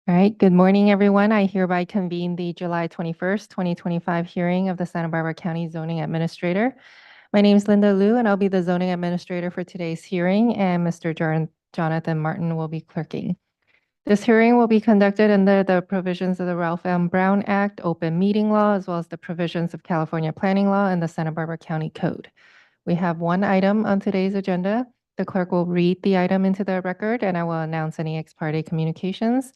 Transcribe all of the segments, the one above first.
All right, good morning, everyone. I hereby convene the July 21st, 2025 hearing of the Santa Barbara County Zoning Administrator. My name is Linda Liu, and I'll be the zoning administrator for today's hearing, and Mr. Jonathan Martin will be clerking. This hearing will be conducted under the provisions of the Ralph M. Brown Act, open meeting law, as well as the provisions of California planning law and the Santa Barbara County Code. We have one item on today's agenda. The clerk will read the item into the record, and I will announce any ex parte communications.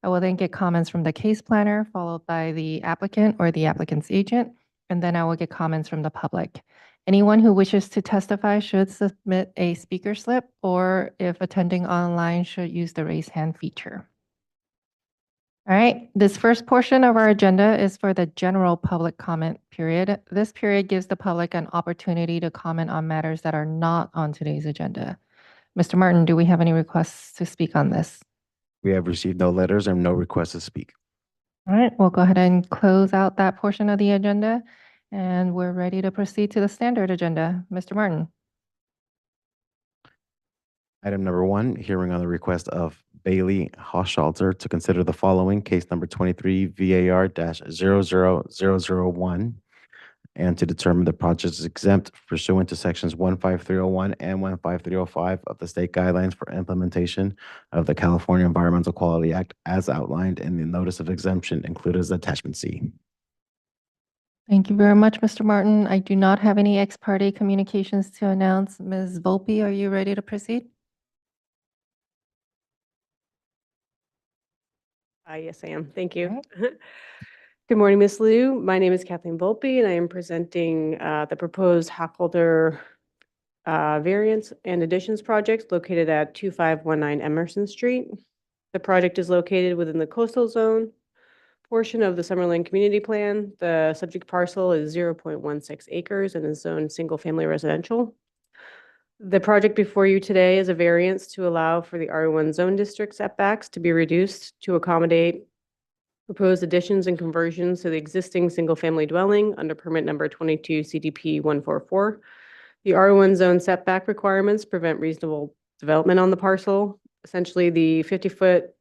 I will then get comments from the case planner, followed by the applicant or the applicant's agent, and then I will get comments from the public. Anyone who wishes to testify should submit a speaker slip, or if attending online, should use the raise hand feature. All right, this first portion of our agenda is for the general public comment period. This period gives the public an opportunity to comment on matters that are not on today's agenda. Mr. Martin, do we have any requests to speak on this? We have received no letters and no requests to speak. All right, we'll go ahead and close out that portion of the agenda, and we're ready to proceed to the standard agenda. Mr. Martin. Item number 1, hearing on the request of Bailey Hochshalter to consider the following, case number 23 VAR-00001, and to determine the project is exempt pursuant to sections 15301 and 15305 of the state guidelines for implementation of the California Environmental Quality Act as outlined in the notice of exemption included as attachment C. Thank you very much, Mr. Martin. I do not have any ex parte communications to announce. Ms. Volpe, are you ready to proceed? Yes, I am. Thank you. All Good morning, Ms. Liu. My name is Kathleen Volpe, and I am presenting the proposed Hochholder variance and additions project located at 2519 Emerson Street. The project is located within the coastal zone portion of the Summerlin Community Plan. The subject parcel is 0.16 acres and is zoned single-family residential. The project before you today is a variance to allow for the R1 zone district setbacks to be reduced to accommodate proposed additions and conversions to the existing single-family dwelling under permit number 22 CDP 144. The R1 zone setback requirements prevent reasonable development on the parcel. Essentially, the 50-foot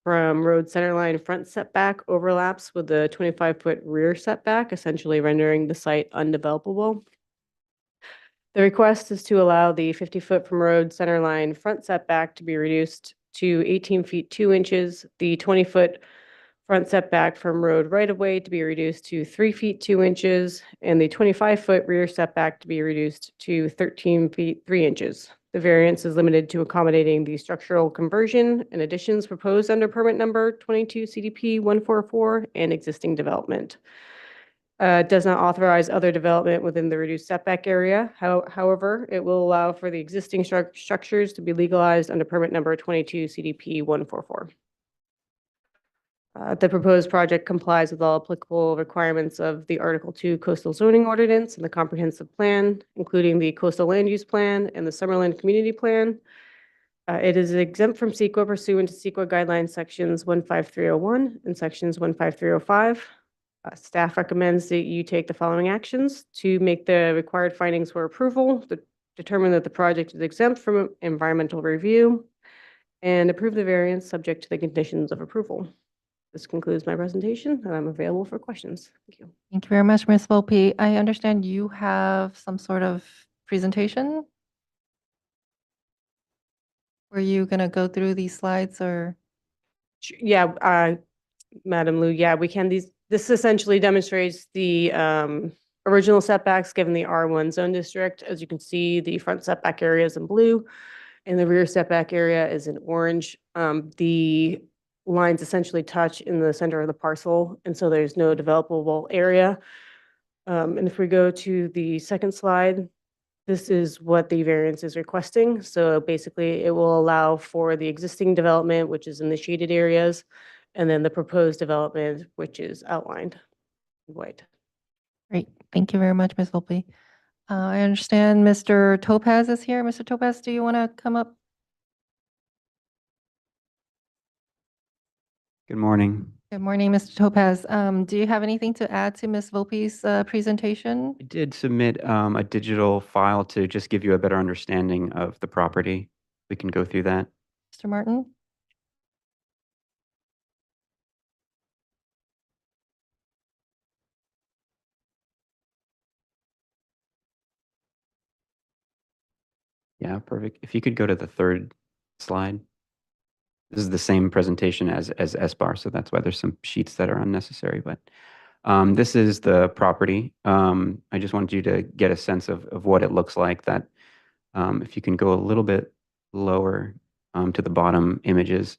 from road centerline front setback overlaps with the 25-foot rear setback, essentially rendering the site undevelopable. The request is to allow the 50-foot from road centerline front setback to be reduced to 18 feet 2 inches, the 20-foot front setback from road right-of-way to be reduced to 3 feet 2 inches, and the 25-foot rear setback to be reduced to 13 feet 3 inches. The variance is limited to accommodating the structural conversion and additions proposed under permit number 22 CDP 144 and existing development. Does not authorize other development within the reduced setback area. However, it will allow for the existing structures to be legalized under permit number 22 CDP 144. The proposed project complies with all applicable requirements of the Article 2 Coastal Zoning Ordinance and the Comprehensive Plan, including the Coastal Land Use Plan and the Summerlin Community Plan. It is exempt from CEQA pursuant to CEQA guidelines sections 15301 and sections 15305. Staff recommends that you take the following actions to make the required findings for approval, determine that the project is exempt from environmental review, and approve the variance subject to the conditions of approval. This concludes my presentation, and I'm available for questions. Thank you. Thank you very much, Ms. Volpe. I understand you have some sort of presentation. Were you going to go through these slides or? Yeah, Madam Liu, yeah, we can. This essentially demonstrates the original setbacks given the R1 zone district. As you can see, the front setback area is in blue and the rear setback area is in orange. The lines essentially touch in the center of the parcel, and so there's no developable area. And if we go to the second slide, this is what the variance is requesting. So basically, it will allow for the existing development, which is in the shaded areas, and then the proposed development, which is outlined in white. Great. Thank you very much, Ms. Volpe. I understand Mr. Topaz is here. Mr. Topaz, do you want to come up? Good morning. Good morning, Mr. Topaz. Do you have anything to add to Ms. Volpe's presentation? I did submit a digital file to just give you a better understanding of the property. We can go through that. Mr. Martin? Yeah, perfect. If you could go to the third slide. This is the same presentation as SBAR, so that's why there's some sheets that are unnecessary, but this is the property. I just wanted you to get a sense of what it looks like. That if you can go a little bit lower to the bottom images,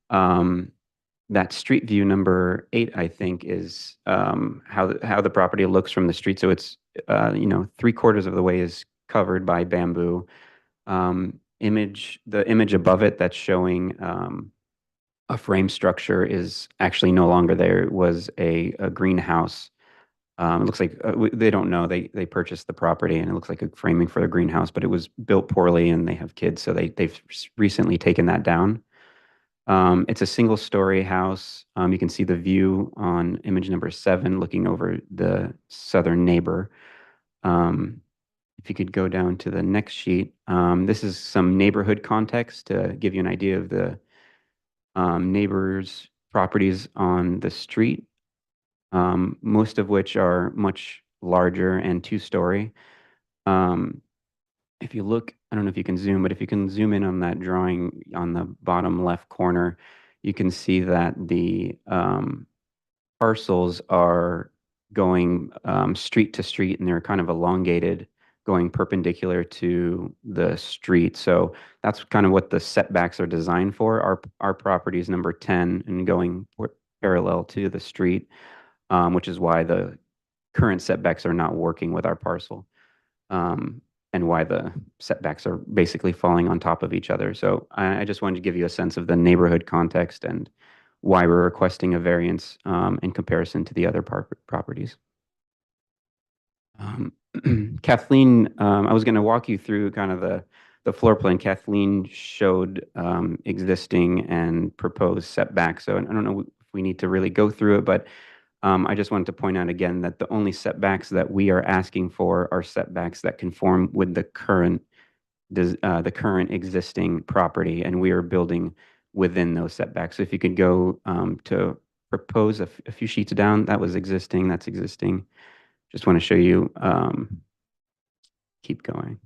that street view number 8, I think, is how the property looks from the street. So it's 3/4 of the way is covered by bamboo. The image above it that's showing a frame structure is actually no longer there. It was a greenhouse. It looks like they don't know. They purchased the property, and it looks like a framing for the greenhouse, but it was built poorly, and they have kids, so they've recently taken that down. It's a single-story house. You can see the view on image number 7, looking over the southern neighbor. If you could go down to the next sheet, this is some neighborhood context to give you an idea of the neighbors' properties on the street, most of which are much larger and two-story. If you look, I don't know if you can zoom, but if you can zoom in on that drawing on the bottom left corner, you can see that the parcels are going street to street, and they're kind of elongated, going perpendicular to the street. So that's kind of what the setbacks are designed for. Our property is number 10 and going parallel to the street, which is why the current setbacks are not working with our parcel, and why the setbacks are basically falling on top of each other. So I just wanted to give you a sense of the neighborhood context and why we're requesting a variance in comparison to the other properties. Kathleen, I was going to walk you through kind of the floor plan. Kathleen showed existing and proposed setbacks. So I don't know if we need to really go through it, but I just wanted to point out again that the only setbacks that we are asking for are setbacks that conform with the current existing property, and we are building within those setbacks. So if you could go to propose a few sheets down, that was existing, that's existing. Just want to show you, keep going,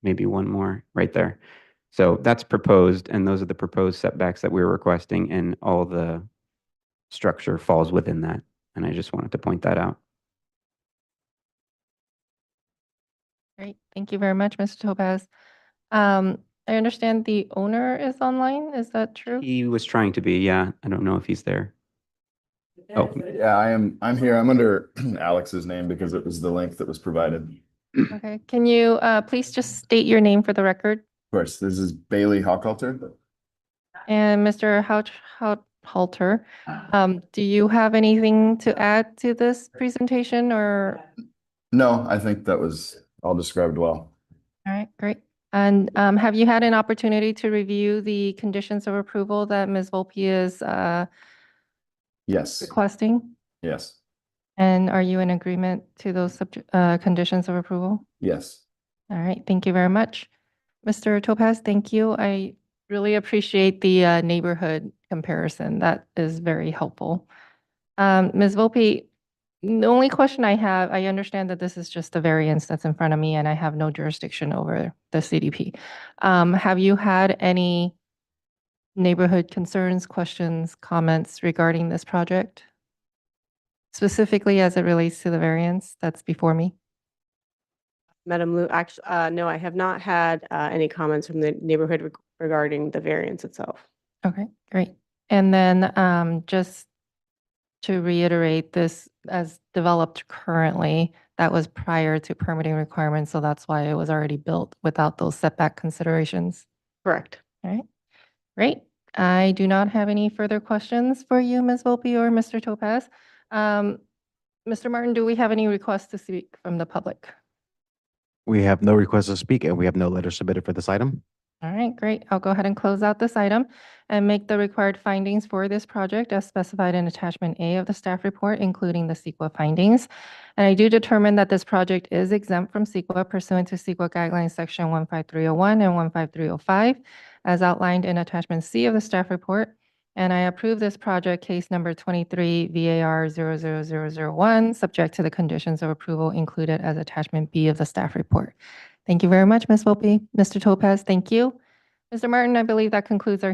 maybe one more right there. So that's proposed, and those are the proposed setbacks that we're requesting, and all the structure falls within that. And I just wanted to point that out. Great. Thank you very much, Mr. Topaz. I understand the owner is online. Is that true? He was trying to be, yeah. I don't know if he's there. Oh, Yeah, I'm here. I'm under Alex's name because it was the link that was provided. Of Okay. Can you please just state your name for the record? course, this is Bailey Hockhalter. And Mr. Halter, do you have anything to add to this presentation or? No, I think that was all described well. All right, great. And have you had an opportunity to review the conditions of approval that Ms. Volpe is Yes, requesting? yes, And are you in agreement to those conditions of approval? yes. All right, thank you very much. Mr. Topaz, thank you. I really appreciate the neighborhood comparison. That is very helpful. Ms. Volpe, the only question I have, I understand that this is just a variance that's in front of me and I have no jurisdiction over the CDP. Have you had any neighborhood concerns, questions, comments regarding this project? Specifically as it relates to the variance that's before me? Madam Lu, actually, no, I have not had any comments from the neighborhood regarding the variance itself. Okay, great. And then just to reiterate, this as developed currently, that was prior to permitting requirements, so that's why it was already built without those setback considerations. Correct. All right, great. I do not have any further questions for you, Ms. Volpe or Mr. Topaz. Mr. Martin, do we have any requests to speak from the public? We have no requests to speak, and we have no letters submitted for this item. All right, great. I'll go ahead and close out this item and make the required findings for this project as specified in attachment A of the staff report, including the CEQA findings. And I do determine that this project is exempt from CEQA pursuant to CEQA guidelines section 15301 and 15305, as outlined in attachment C of the staff report. And I approve this project case number 23 VAR 00001, subject to the conditions of approval included as attachment B of the staff report. Thank you very much, Ms. Volpe. Mr. Topaz, thank you. Mr. Martin, I believe that concludes our